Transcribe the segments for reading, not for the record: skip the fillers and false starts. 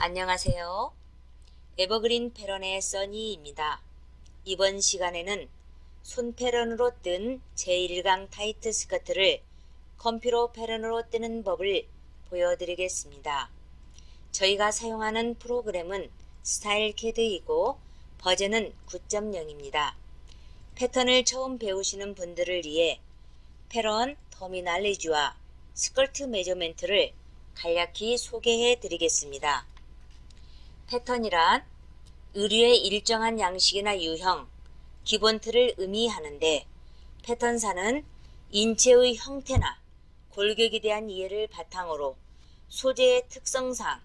안녕하세요. 에버그린 패런의 써니입니다. 이번 시간에는 손패런으로 뜬 제1강 타이트 스커트를 컴퓨터 패런으로 뜨는 법을 보여드리겠습니다. 저희가 사용하는 프로그램은 스타일캐드이고 버전은 9.0입니다. 패턴을 처음 배우시는 분들을 위해 패런 터미널리지와 스커트 메저먼트를 간략히 소개해 드리겠습니다. 패턴이란 의류의 일정한 양식이나 유형, 기본 틀을 의미하는데 패턴사는 인체의 형태나 골격에 대한 이해를 바탕으로 소재의 특성상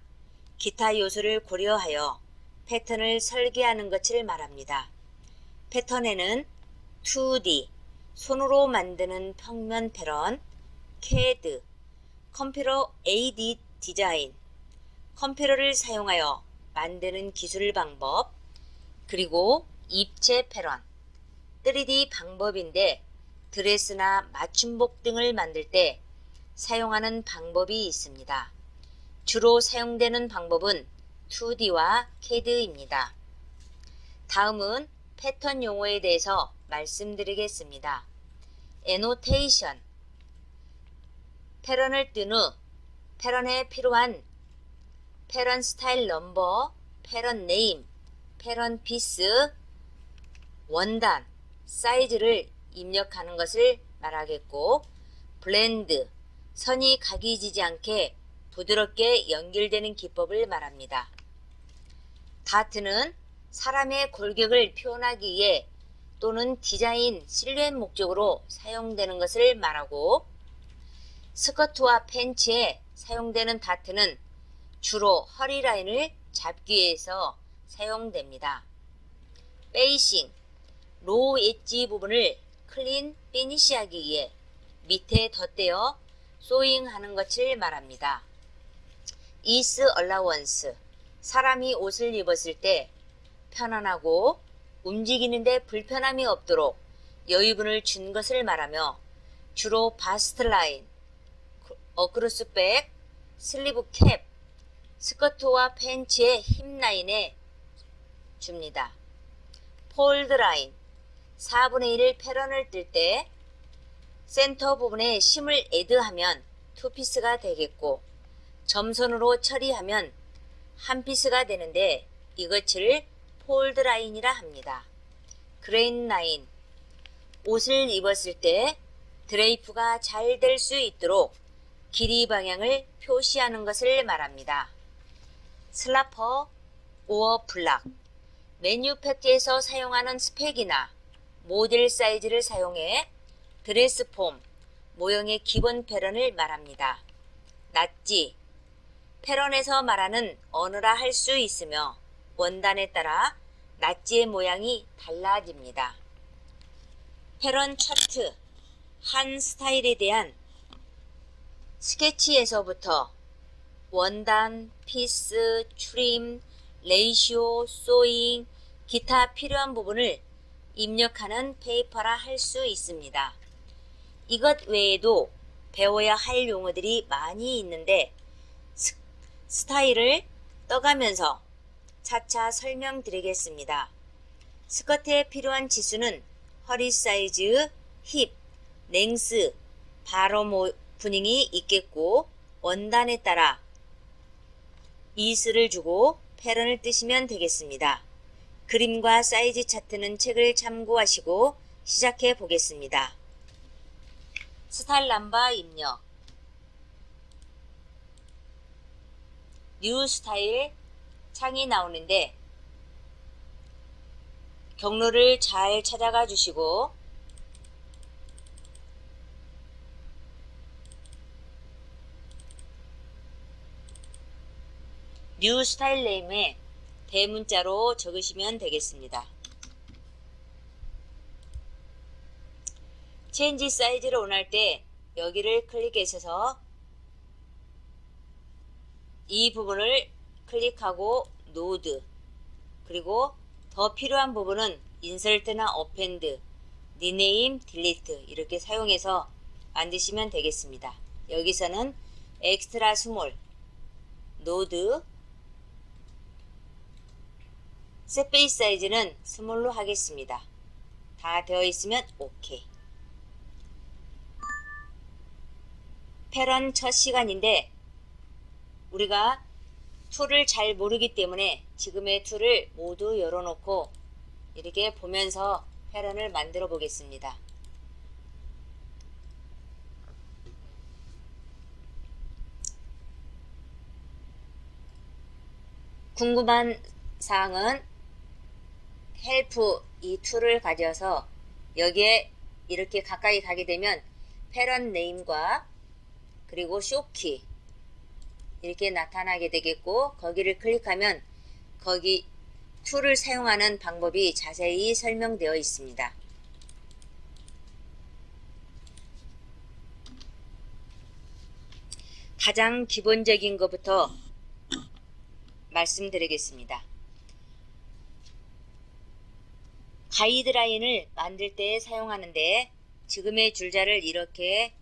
기타 요소를 고려하여 패턴을 설계하는 것을 말합니다. 패턴에는 2D, 손으로 만드는 평면 패런, CAD, 컴퓨터 에이드 디자인, 컴퓨터를 사용하여 만드는 기술 방법, 그리고 입체 패런, 3D 방법인데 드레스나 맞춤복 등을 만들 때 사용하는 방법이 있습니다. 주로 사용되는 방법은 2D와 CAD입니다. 다음은 패턴 용어에 대해서 말씀드리겠습니다. 애노테이션, 패런을 뜬 후 패런에 필요한 패런 스타일 넘버, 패런 네임, 패런 피스, 원단, 사이즈를 입력하는 것을 말하겠고, 블렌드, 선이 각이 지지 않게 부드럽게 연결되는 기법을 말합니다. 다트는 사람의 골격을 표현하기 위해 또는 디자인, 실루엣 목적으로 사용되는 것을 말하고, 스커트와 팬츠에 사용되는 다트는 주로 허리 라인을 잡기 위해서 사용됩니다. 베이싱, 로우 엣지 부분을 클린 피니시하기 위해 밑에 덧대어 소잉하는 것을 말합니다. 이스 얼라원스, 사람이 옷을 입었을 때 편안하고 움직이는데 불편함이 없도록 여유분을 준 것을 말하며 주로 바스트 라인, 어크로스백, 슬리브 캡, 스커트와 팬츠의 힙 라인에 줍니다. 폴드 라인, 4분의 1 패런을 뜰 때 센터 부분에 심을 애드하면 2피스가 되겠고 점선으로 처리하면 한 피스가 되는데 이것을 폴드 라인이라 합니다. 그레인 라인, 옷을 입었을 때 드레이프가 잘 될 수 있도록 길이 방향을 표시하는 것을 말합니다. 슬라퍼, 오어 블락, 매뉴팩처에서 사용하는 스펙이나 모델 사이즈를 사용해 드레스 폼, 모형의 기본 패런을 말합니다. 낫지, 패런에서 말하는 언어라 할 수 있으며 원단에 따라 낫지의 모양이 달라집니다. 패런 차트, 한 스타일에 대한 스케치에서부터 원단, 피스, 트림, 레이시오, 소잉, 기타 필요한 부분을 입력하는 페이퍼라 할 수 있습니다. 이것 외에도 배워야 할 용어들이 많이 있는데 스타일을 떠가면서 차차 설명드리겠습니다. 스커트에 필요한 지수는 허리 사이즈, 힙, 랭스, 바로 분위기 있겠고 원단에 따라 이스를 주고 패런을 뜨시면 되겠습니다. 그림과 사이즈 차트는 책을 참고하시고 시작해 보겠습니다. 스타일 넘버 입력, 뉴 스타일 창이 나오는데 경로를 잘 찾아가 주시고 뉴 스타일 네임에 대문자로 적으시면 되겠습니다. 체인지 사이즈를 원할 때 여기를 클릭하셔서 이 부분을 클릭하고 노드, 그리고 더 필요한 부분은 인설트나 어펜드, 리네임, 딜리트 이렇게 사용해서 만드시면 되겠습니다. 여기서는 엑스트라 스몰, 노드, 셋 베이스 사이즈는 스몰로 하겠습니다. 다 되어 있으면 오케이. 패런 첫 시간인데 우리가 툴을 잘 모르기 때문에 지금의 툴을 모두 열어놓고 이렇게 보면서 패런을 만들어 보겠습니다. 궁금한 사항은 헬프 이 툴을 가져서 여기에 이렇게 가까이 가게 되면 패런 네임과 그리고 쇼키 이렇게 나타나게 되겠고, 거기를 클릭하면 거기 툴을 사용하는 방법이 자세히 설명되어 있습니다. 가장 기본적인 것부터 말씀드리겠습니다. 가이드라인을 만들 때 사용하는데 지금의 줄자를 이렇게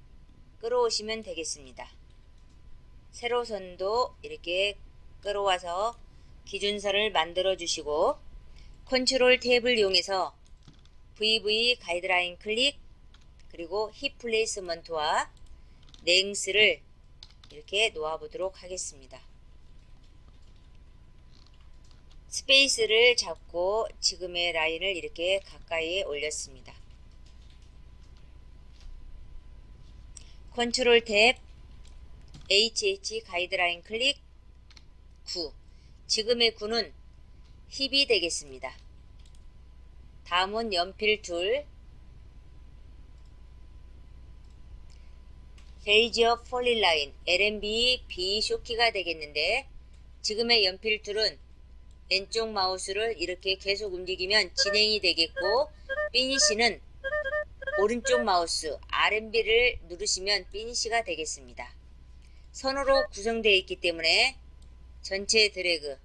끌어오시면 되겠습니다. 세로선도 이렇게 끌어와서 기준선을 만들어 주시고, 컨트롤 탭을 이용해서 VV 가이드라인 클릭, 그리고 힙 플레이스먼트와 랭스를 이렇게 놓아 보도록 하겠습니다. 스페이스를 잡고 지금의 라인을 이렇게 가까이에 올렸습니다. 컨트롤 탭 HH 가이드라인 클릭 9. 지금의 9는 힙이 되겠습니다. 다음은 연필 툴 페이지 업 폴리라인 LNB B 쇼키가 되겠는데, 지금의 연필 툴은 왼쪽 마우스를 이렇게 계속 움직이면 진행이 되겠고, 피니시는 오른쪽 마우스 RMB를 누르시면 피니시가 되겠습니다. 선으로 구성되어 있기 때문에 전체 드래그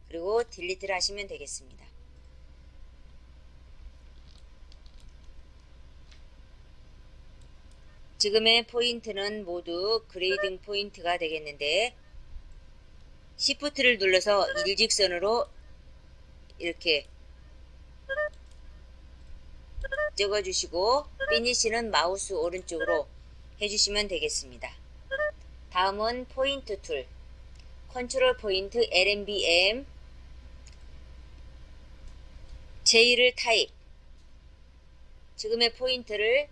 그리고 딜리트를 하시면 되겠습니다. 지금의 포인트는 모두 그레이딩 포인트가 되겠는데, 시프트를 눌러서 일직선으로 이렇게 찍어주시고 피니시는 마우스 오른쪽으로 해주시면 되겠습니다. 다음은 포인트 툴 컨트롤 포인트 LNBM J를 타입. 지금의 포인트를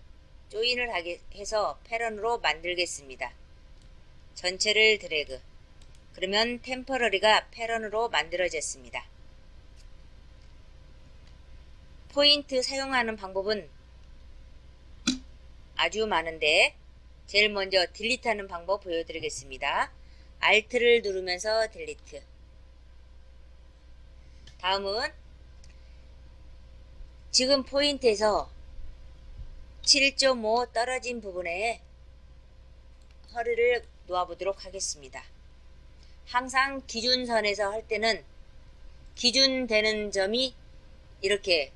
조인을 하게 해서 패런으로 만들겠습니다. 전체를 드래그. 그러면 템퍼러리가 패런으로 만들어졌습니다. 포인트 사용하는 방법은 아주 많은데 제일 먼저 딜리트하는 방법 보여드리겠습니다. Alt를 누르면서 딜리트. 다음은 지금 포인트에서 7.5 떨어진 부분에 허리를 놓아보도록 하겠습니다. 항상 기준선에서 할 때는 기준되는 점이 이렇게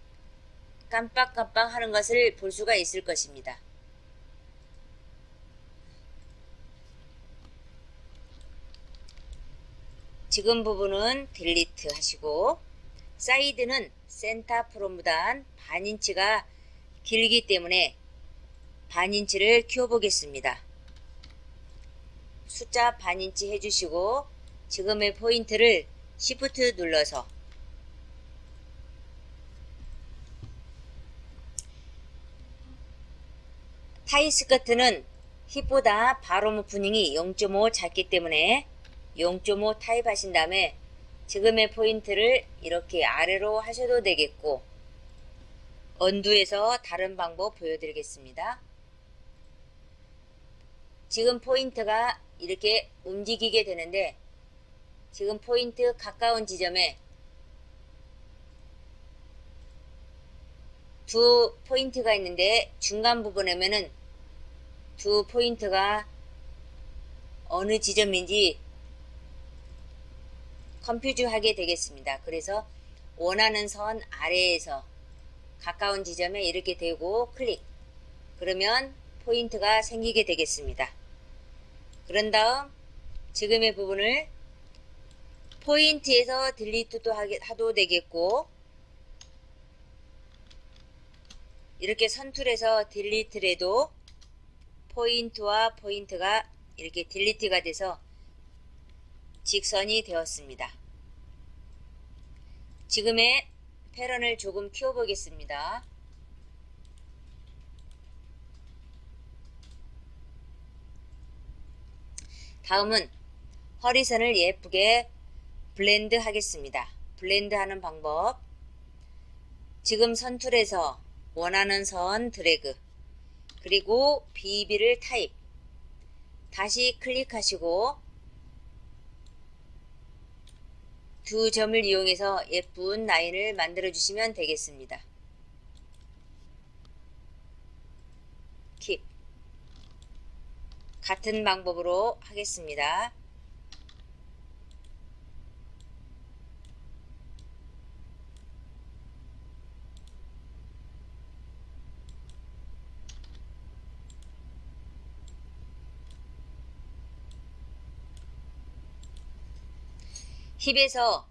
깜빡깜빡 하는 것을 볼 수가 있을 것입니다. 지금 부분은 딜리트 하시고, 사이드는 센터 프롬보다 반인치가 길기 때문에 반인치를 키워보겠습니다. 숫자 반인치 해주시고, 지금의 포인트를 Shift 눌러서 타이 스커트는 힙보다 바로 오프닝이 0.5 작기 때문에 0.5 타입 하신 다음에 지금의 포인트를 이렇게 아래로 하셔도 되겠고, 언두에서 다른 방법 보여드리겠습니다. 지금 포인트가 이렇게 움직이게 되는데, 지금 포인트 가까운 지점에 두 포인트가 있는데 중간 부분에는 두 포인트가 어느 지점인지 컴퓨즈 하게 되겠습니다. 그래서 원하는 선 아래에서 가까운 지점에 이렇게 대고 클릭. 그러면 포인트가 생기게 되겠습니다. 그런 다음 지금의 부분을 포인트에서 딜리트도 하도 되겠고, 이렇게 선툴에서 딜리트를 해도 포인트와 포인트가 이렇게 딜리트가 돼서 직선이 되었습니다. 지금의 패런을 조금 키워보겠습니다. 다음은 허리선을 예쁘게 블렌드 하겠습니다. 블렌드 하는 방법, 지금 선툴에서 원하는 선 드래그, 그리고 BB를 타입, 다시 클릭하시고 두 점을 이용해서 예쁜 라인을 만들어 주시면 되겠습니다. 킵. 같은 방법으로 하겠습니다. 힙에서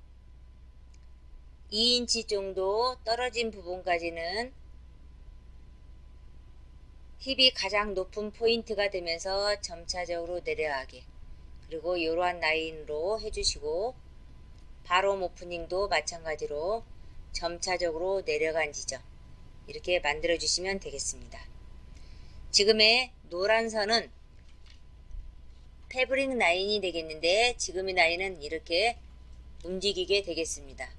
2인치 정도 떨어진 부분까지는 힙이 가장 높은 포인트가 되면서 점차적으로 내려가게, 그리고 이러한 라인으로 해주시고, 바로 오프닝도 마찬가지로 점차적으로 내려간 지점 이렇게 만들어 주시면 되겠습니다. 지금의 노란 선은 패브릭 라인이 되겠는데, 지금의 라인은 이렇게 움직이게 되겠습니다.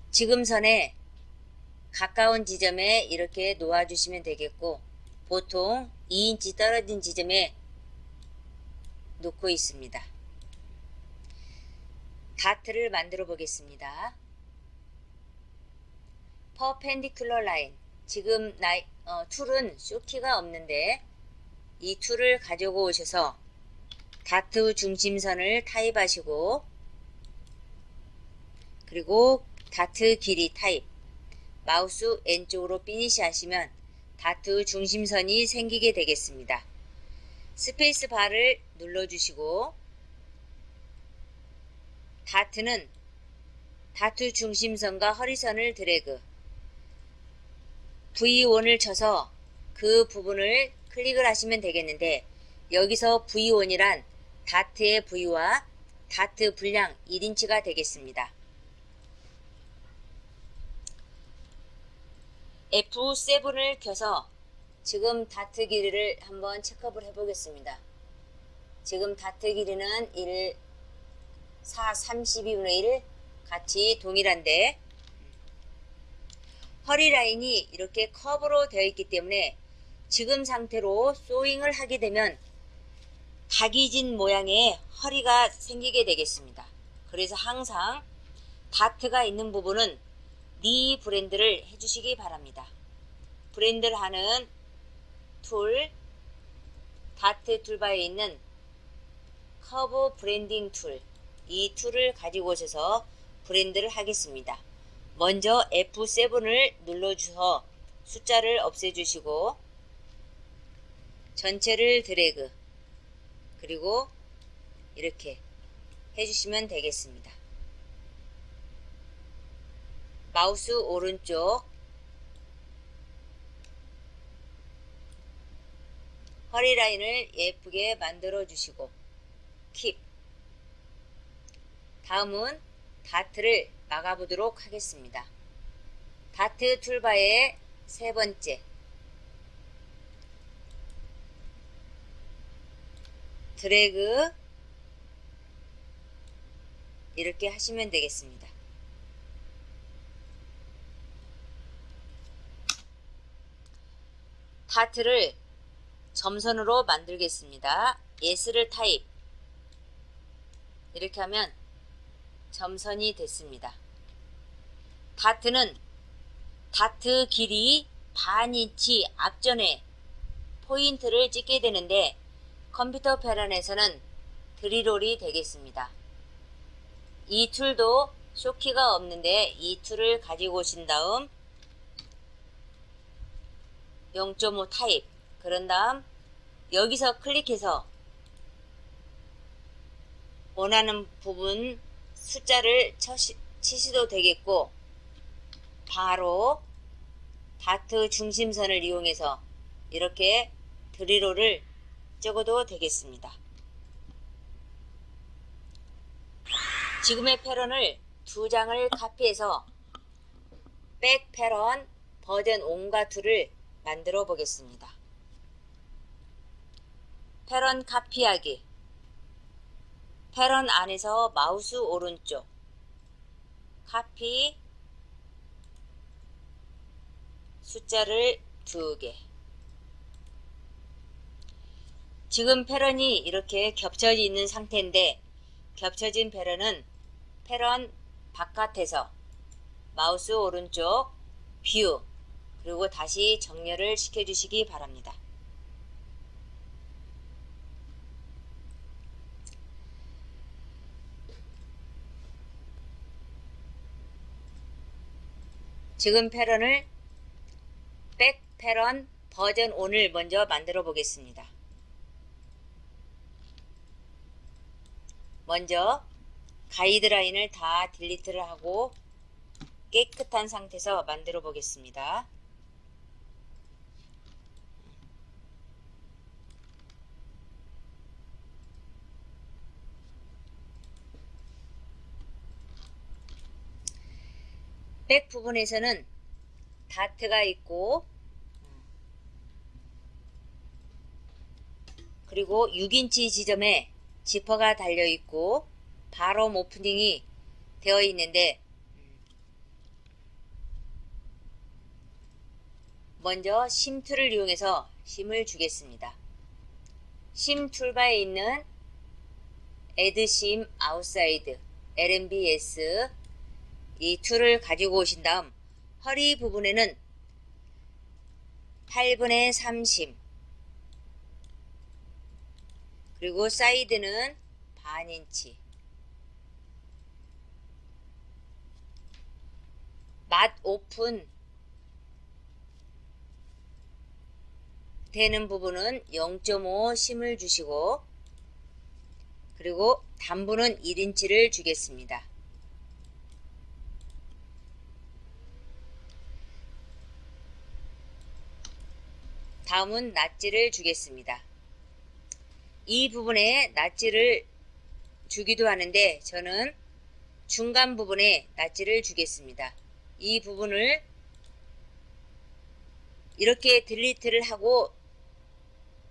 지금 선에 가까운 지점에 이렇게 놓아주시면 되겠고, 보통 2인치 떨어진 지점에 놓고 있습니다. 다트를 만들어 보겠습니다. 퍼펜디큘러 라인, 지금 툴은 쇼키가 없는데 이 툴을 가지고 오셔서 다트 중심선을 타입하시고, 그리고 다트 길이 타입, 마우스 N쪽으로 피니시 하시면 다트 중심선이 생기게 되겠습니다. 스페이스 바를 눌러주시고, 다트는 다트 중심선과 허리선을 드래그, V1을 쳐서 그 부분을 클릭을 하시면 되겠는데, 여기서 V1이란 다트의 V와 다트 분량 1인치가 되겠습니다. F7을 켜서 지금 다트 길이를 한번 체크업을 해보겠습니다. 지금 다트 길이는 4, 32분의 1 같이 동일한데, 허리 라인이 이렇게 커브로 되어 있기 때문에 지금 상태로 소잉을 하게 되면 각이진 모양의 허리가 생기게 되겠습니다. 그래서 항상 다트가 있는 부분은 니 브랜드를 해주시기 바랍니다. 브랜드를 하는 툴, 다트 툴바에 있는 커브 브랜딩 툴, 이 툴을 가지고 오셔서 브랜드를 하겠습니다. 먼저 F7을 눌러주셔서 숫자를 없애주시고, 전체를 드래그, 그리고 이렇게 해주시면 되겠습니다. 마우스 오른쪽 허리 라인을 예쁘게 만들어 주시고 킵. 다음은 다트를 막아 보도록 하겠습니다. 다트 툴바의 세 번째, 드래그, 이렇게 하시면 되겠습니다. 다트를 점선으로 만들겠습니다. S를 타입, 이렇게 하면 점선이 됐습니다. 다트는 다트 길이 반인치 앞전에 포인트를 찍게 되는데, 컴퓨터 패런에서는 드리롤이 되겠습니다. 이 툴도 쇼키가 없는데 이 툴을 가지고 오신 다음 0.5 타입, 그런 다음 여기서 클릭해서 원하는 부분 숫자를 치셔도 되겠고, 바로 다트 중심선을 이용해서 이렇게 드리로를 적어도 되겠습니다. 지금의 패런을 2장을 카피해서 백 패런 버전 1과 2를 만들어 보겠습니다. 패런 카피하기. 패런 안에서 마우스 오른쪽 카피 숫자를 2개. 지금 패런이 이렇게 겹쳐져 있는 상태인데, 겹쳐진 패런은 패런 바깥에서 마우스 오른쪽 뷰, 그리고 다시 정렬을 시켜주시기 바랍니다. 지금 패런을 백 패런 버전 1을 먼저 만들어 보겠습니다. 먼저 가이드라인을 다 딜리트를 하고 깨끗한 상태에서 만들어 보겠습니다. 백 부분에서는 다트가 있고, 그리고 6인치 지점에 지퍼가 달려 있고 바롬 오프닝이 되어 있는데, 먼저 심 툴을 이용해서 심을 주겠습니다. 심 툴바에 있는 Add 심 아웃사이드 LMBS 이 툴을 가지고 오신 다음 허리 부분에는 8분의 3심, 그리고 사이드는 반인치, 맛 오픈 되는 부분은 0.5 심을 주시고, 그리고 단부는 1인치를 주겠습니다. 다음은 낫지를 주겠습니다. 이 부분에 낫지를 주기도 하는데, 저는 중간 부분에 낫지를 주겠습니다. 이 부분을 이렇게 딜리트를 하고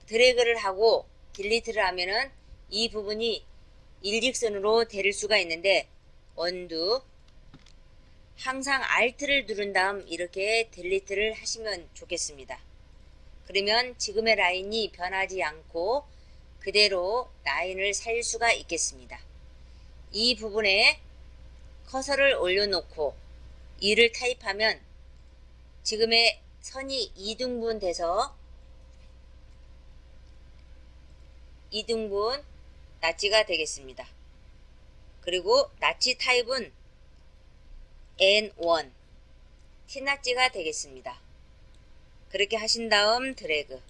드래그를 하고 딜리트를 하면은 이 부분이 일직선으로 될 수가 있는데, 언두 항상 Alt를 누른 다음 이렇게 딜리트를 하시면 좋겠습니다. 그러면 지금의 라인이 변하지 않고 그대로 라인을 살 수가 있겠습니다. 이 부분에 커서를 올려놓고 2를 타입하면 지금의 선이 2등분 돼서 2등분 낫지가 되겠습니다. 그리고 낫지 타입은 N1 T낫지가 되겠습니다. 그렇게 하신 다음 드래그,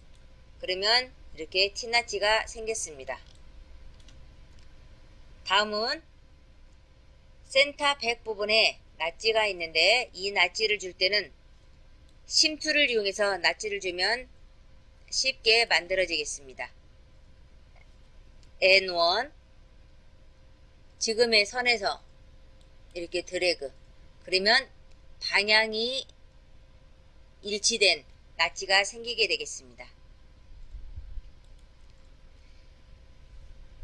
그러면 이렇게 T낫지가 생겼습니다. 다음은 센터 백 부분에 낫지가 있는데, 이 낫지를 줄 때는 심 툴을 이용해서 낫지를 주면 쉽게 만들어지겠습니다. N1 지금의 선에서 이렇게 드래그, 그러면 방향이 일치된 낫지가 생기게 되겠습니다.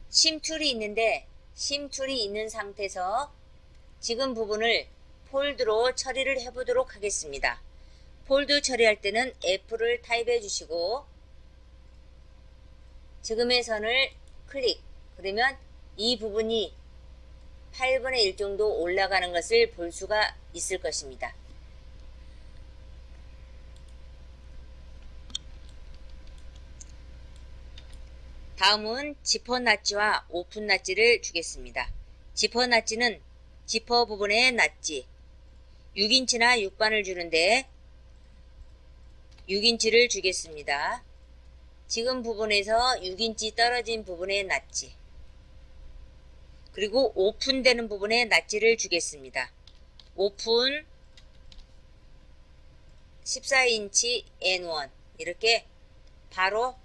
심 툴이 있는데, 심 툴이 있는 상태에서 지금 부분을 폴드로 처리를 해보도록 하겠습니다. 폴드 처리할 때는 F를 타입해 주시고 지금의 선을 클릭, 그러면 이 부분이 8분의 1 정도 올라가는 것을 볼 수가 있을 것입니다. 다음은 지퍼 낫지와 오픈 낫지를 주겠습니다. 지퍼 낫지는 지퍼 부분의 낫지 6인치나 6반을 주는데 6인치를 주겠습니다. 지금 부분에서 6인치 떨어진 부분의 낫지, 그리고 오픈되는 부분에 낫지를 주겠습니다. 오픈 14인치 N1 이렇게 바로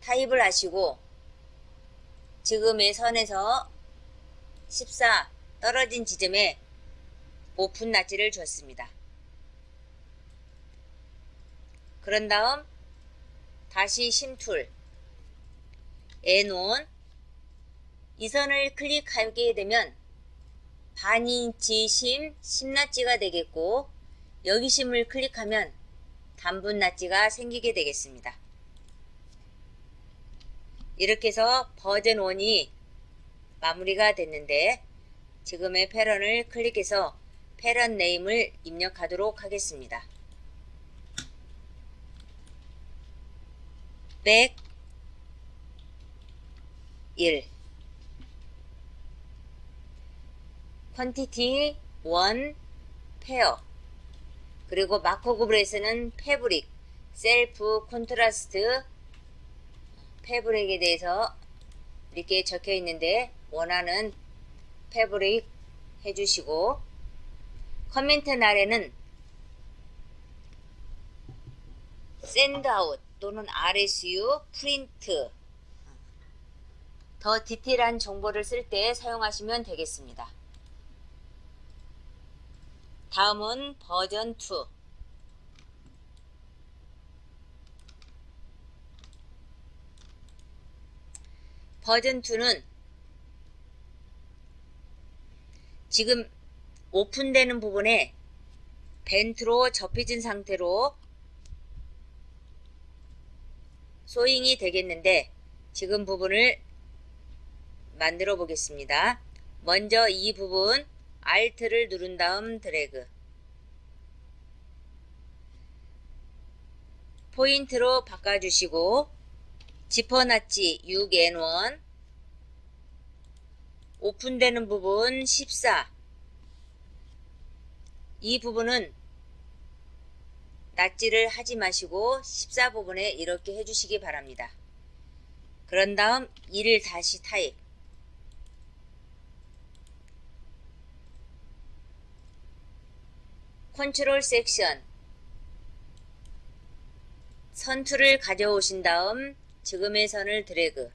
타입을 하시고 지금의 선에서 14 떨어진 지점에 오픈 낫지를 줬습니다. 그런 다음 다시 심툴 N1 이 선을 클릭하게 되면 반인치 심 10낫지가 되겠고 여기 심을 클릭하면 단분 낫지가 생기게 되겠습니다. 이렇게 해서 버전 1이 마무리가 됐는데 지금의 패런을 클릭해서 패런 네임을 입력하도록 하겠습니다. 백 1 퀀티티 1 페어 그리고 마커 구글에서는 패브릭 셀프 콘트라스트 패브릭에 대해서 이렇게 적혀 있는데 원하는 패브릭 해주시고 커멘트 아래는 샌드아웃 또는 RSU 프린트 더 디테일한 정보를 쓸 때 사용하시면 되겠습니다. 다음은 버전 2 버전 2는 지금 오픈되는 부분에 벤트로 접혀진 상태로 소잉이 되겠는데 지금 부분을 만들어 보겠습니다. 먼저 이 부분 Alt를 누른 다음 드래그 포인트로 바꿔주시고 지퍼낫지 6N1 오픈되는 부분 14 이 부분은 낫지를 하지 마시고 14 부분에 이렇게 해주시기 바랍니다. 그런 다음 1을 다시 타입 컨트롤 섹션 선2를 가져오신 다음 지금의 선을 드래그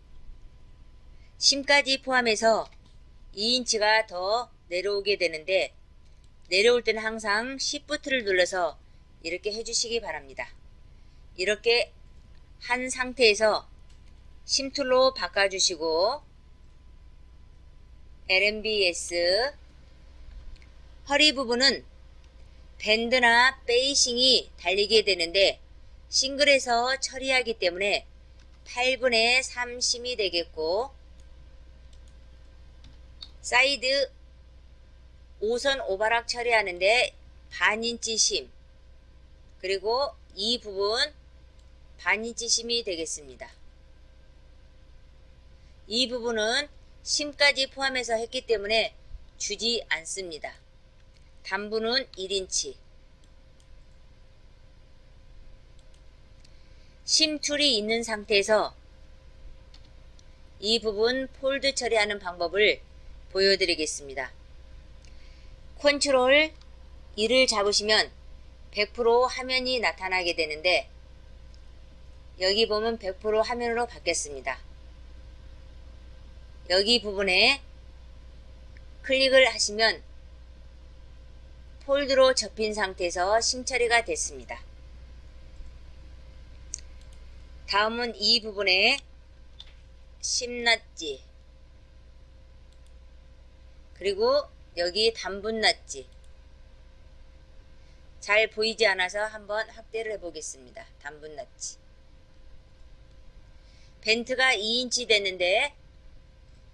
심까지 포함해서 2인치가 더 내려오게 되는데 내려올 때는 항상 Shift를 눌러서 이렇게 해주시기 바랍니다. 이렇게 한 상태에서 심툴로 바꿔주시고 LMBS 허리 부분은 밴드나 베이싱이 달리게 되는데 싱글에서 처리하기 때문에 8분의 3심이 되겠고 사이드 5선 오바락 처리하는데 반인치 심 그리고 이 부분 반인치 심이 되겠습니다. 이 부분은 심까지 포함해서 했기 때문에 주지 않습니다. 단부는 1인치 심툴이 있는 상태에서 이 부분 폴드 처리하는 방법을 보여드리겠습니다. 컨트롤 2를 잡으시면 100% 화면이 나타나게 되는데 여기 보면 100% 화면으로 바뀌었습니다. 여기 부분에 클릭을 하시면 폴드로 접힌 상태에서 심처리가 됐습니다. 다음은 이 부분에 심낫지 그리고 여기 단분낫지 잘 보이지 않아서 한번 확대를 해보겠습니다. 단분낫지 벤트가 2인치 됐는데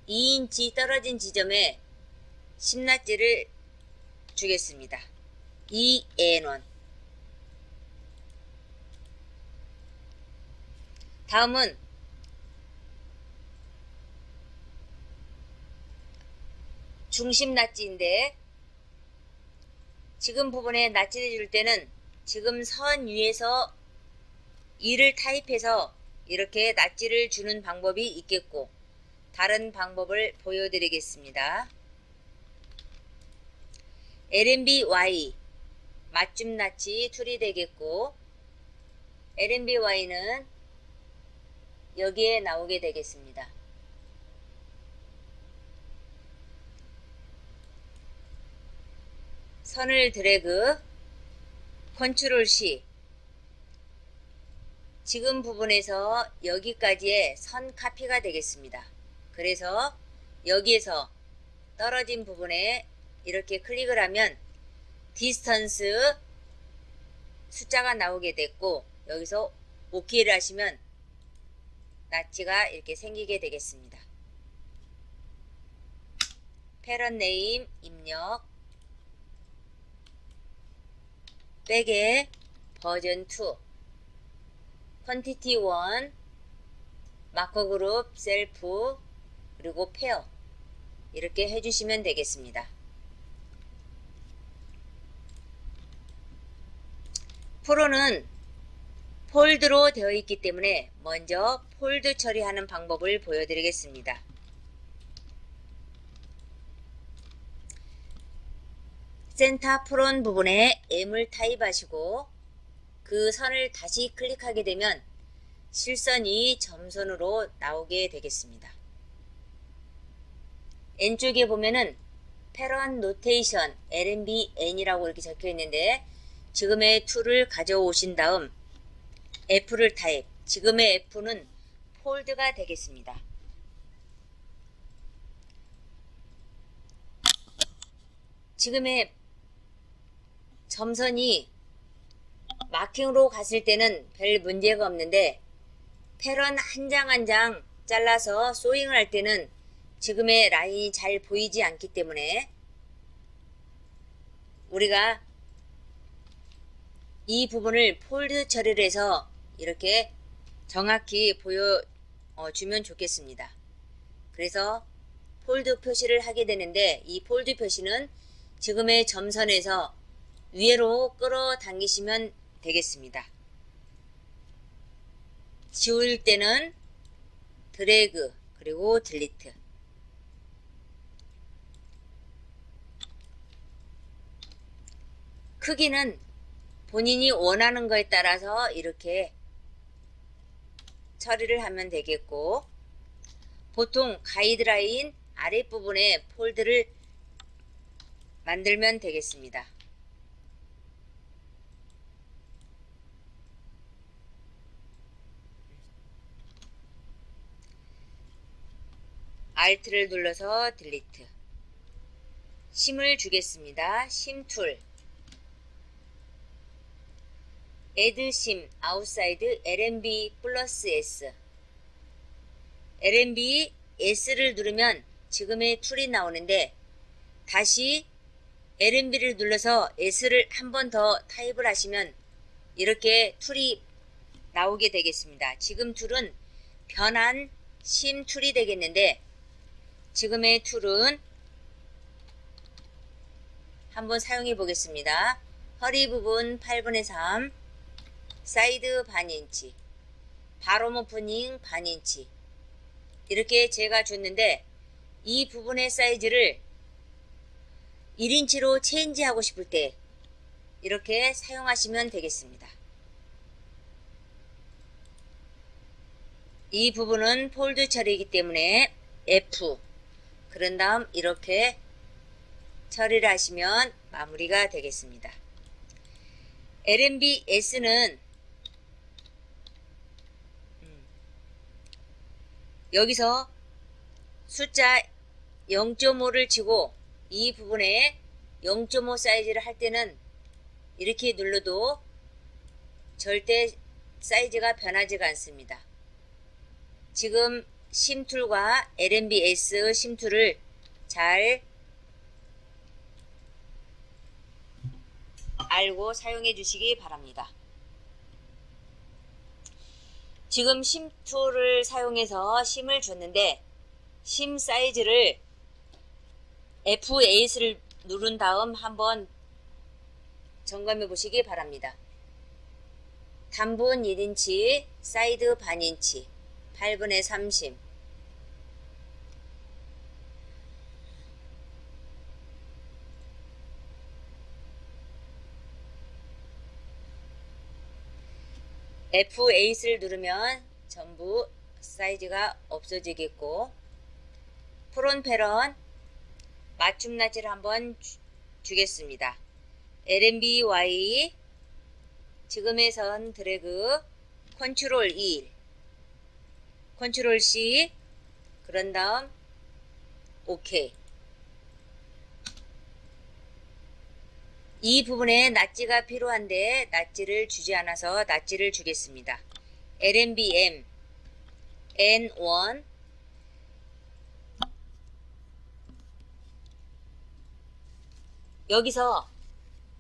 2인치 떨어진 지점에 심낫지를 주겠습니다. 2N1 다음은 중심 낫지인데 지금 부분에 낫지를 줄 때는 지금 선 위에서 2를 타입해서 이렇게 낫지를 주는 방법이 있겠고 다른 방법을 보여드리겠습니다. LNB-Y 맞춤 낫치 툴이 되겠고, LNB-Y는 여기에 나오게 되겠습니다. 선을 드래그, 컨트롤 C. 지금 부분에서 여기까지의 선 카피가 되겠습니다. 그래서 여기에서 떨어진 부분에 이렇게 클릭을 하면 디스턴스 숫자가 나오게 됐고, 여기서 OK를 하시면 낫치가 이렇게 생기게 되겠습니다. 패럿 네임 입력, 백에 버전 2, 퀀티티 1, 마커 그룹, 셀프, 그리고 페어 이렇게 해주시면 되겠습니다. 프로는 폴드로 되어 있기 때문에 먼저 폴드 처리하는 방법을 보여드리겠습니다. 센터 프론 부분에 M을 타입하시고 그 선을 다시 클릭하게 되면 실선이 점선으로 나오게 되겠습니다. N쪽에 보면은 패럿 노테이션 LNB-N이라고 이렇게 적혀 있는데, 지금의 툴을 가져오신 다음 F를 타입, 지금의 F는 폴드가 되겠습니다. 지금의 점선이 마킹으로 갔을 때는 별 문제가 없는데, 패런 한 장 한 장 잘라서 소잉을 할 때는 지금의 라인이 잘 보이지 않기 때문에 우리가 이 부분을 폴드 처리를 해서 이렇게 정확히 보여주면 좋겠습니다. 그래서 폴드 표시를 하게 되는데, 이 폴드 표시는 지금의 점선에서 위로 끌어당기시면 되겠습니다. 지울 때는 드래그 그리고 딜리트. 크기는 본인이 원하는 거에 따라서 이렇게 처리를 하면 되겠고, 보통 가이드라인 아랫부분에 폴드를 만들면 되겠습니다. Alt를 눌러서 딜리트. 심을 주겠습니다. 심 툴. Add 심 outside LNB 플러스 S. LNB S를 누르면 지금의 툴이 나오는데, 다시 LNB를 눌러서 S를 한 번 더 타입을 하시면 이렇게 툴이 나오게 되겠습니다. 지금 툴은 변환 심 툴이 되겠는데, 지금의 툴은 한번 사용해 보겠습니다. 허리 부분 8분의 3, 사이드 반인치, 바로 오프닝 반인치 이렇게 제가 줬는데, 이 부분의 사이즈를 1인치로 체인지 하고 싶을 때 이렇게 사용하시면 되겠습니다. 이 부분은 폴드 처리이기 때문에 F, 그런 다음 이렇게 처리를 하시면 마무리가 되겠습니다. LNB-S는 여기서 숫자 0.5를 치고 이 부분에 0.5 사이즈를 할 때는 이렇게 눌러도 절대 사이즈가 변하지가 않습니다. 지금 심툴과 LNB-S 심툴을 잘 알고 사용해 주시기 바랍니다. 지금 심툴을 사용해서 심을 줬는데, 심 사이즈를 F8을 누른 다음 한번 점검해 보시기 바랍니다. 단분 1인치, 사이드 반인치, 8분의 30. F8을 누르면 전부 사이즈가 없어지겠고, 프론 패런 맞춤 낫지를 한번 주겠습니다. LMB-Y 지금에선 드래그 컨트롤 2, 컨트롤 C, 그런 다음 OK. 이 부분에 낫지가 필요한데 낫지를 주지 않아서 낫지를 주겠습니다. LMBM N1 여기서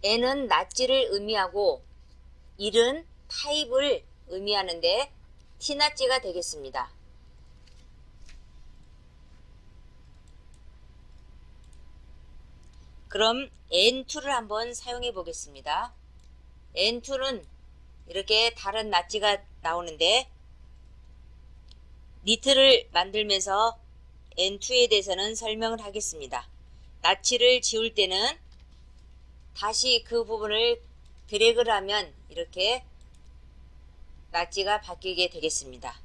N은 낫지를 의미하고 1은 타입을 의미하는데 T낫지가 되겠습니다. 그럼 N2를 한번 사용해 보겠습니다. N2는 이렇게 다른 낫지가 나오는데 니트를 만들면서 N2에 대해서는 설명을 하겠습니다. 낫지를 지울 때는 다시 그 부분을 드래그를 하면 이렇게 낫지가 바뀌게 되겠습니다.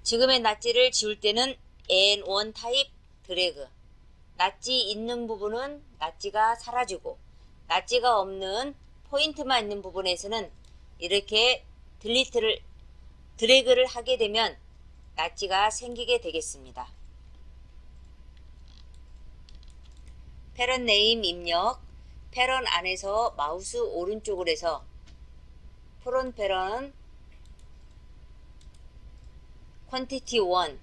지금의 낫지를 지울 때는 N1 타입 드래그, 낫지 있는 부분은 낫지가 사라지고 낫지가 없는 포인트만 있는 부분에서는 이렇게 드래그를 하게 되면 낫지가 생기게 되겠습니다. 패런 네임 입력, 패런 안에서 마우스 오른쪽으로 해서 프론 패런 퀀티티 1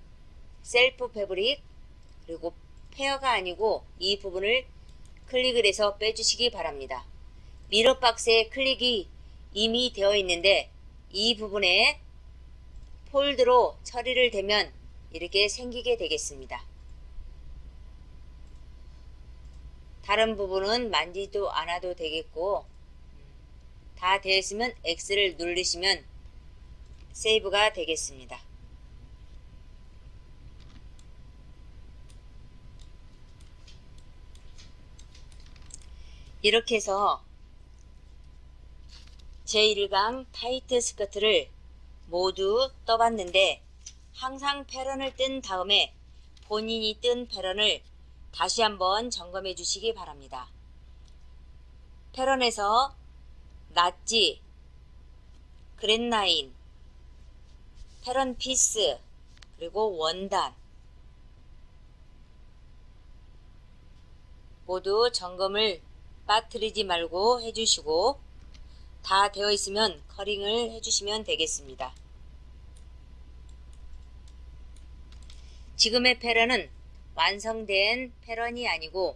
셀프 패브릭, 그리고 페어가 아니고 이 부분을 클릭을 해서 빼주시기 바랍니다. 미러 박스에 클릭이 이미 되어 있는데 이 부분에 폴드로 처리를 되면 이렇게 생기게 되겠습니다. 다른 부분은 만지도 않아도 되겠고, 다 되어 있으면 X를 누르시면 세이브가 되겠습니다. 이렇게 해서 제1강 타이트 스커트를 모두 떠봤는데 항상 패런을 뜬 다음에 본인이 뜬 패런을 다시 한번 점검해 주시기 바랍니다. 패런에서 낫지, 그랜라인, 패런 피스, 그리고 원단 모두 점검을 빠뜨리지 말고 해주시고 다 되어 있으면 커링을 해주시면 되겠습니다. 지금의 패런은 완성된 패런이 아니고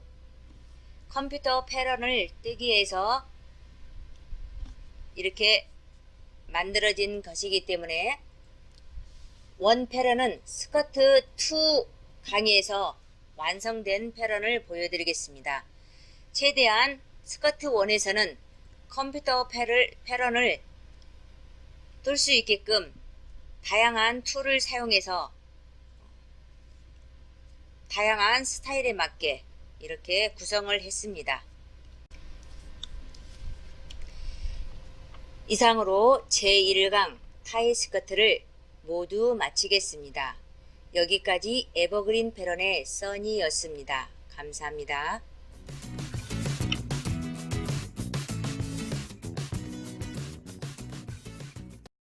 컴퓨터 패런을 뜨기 위해서 이렇게 만들어진 것이기 때문에 원 패런은 스커트 2 강의에서 완성된 패런을 보여드리겠습니다. 최대한 스커트 1에서는 컴퓨터 패런을 뜰 수 있게끔 다양한 툴을 사용해서 다양한 스타일에 맞게 이렇게 구성을 했습니다. 이상으로 제1강 타이 스커트를 모두 마치겠습니다. 여기까지 에버그린 패런의 써니였습니다. 감사합니다.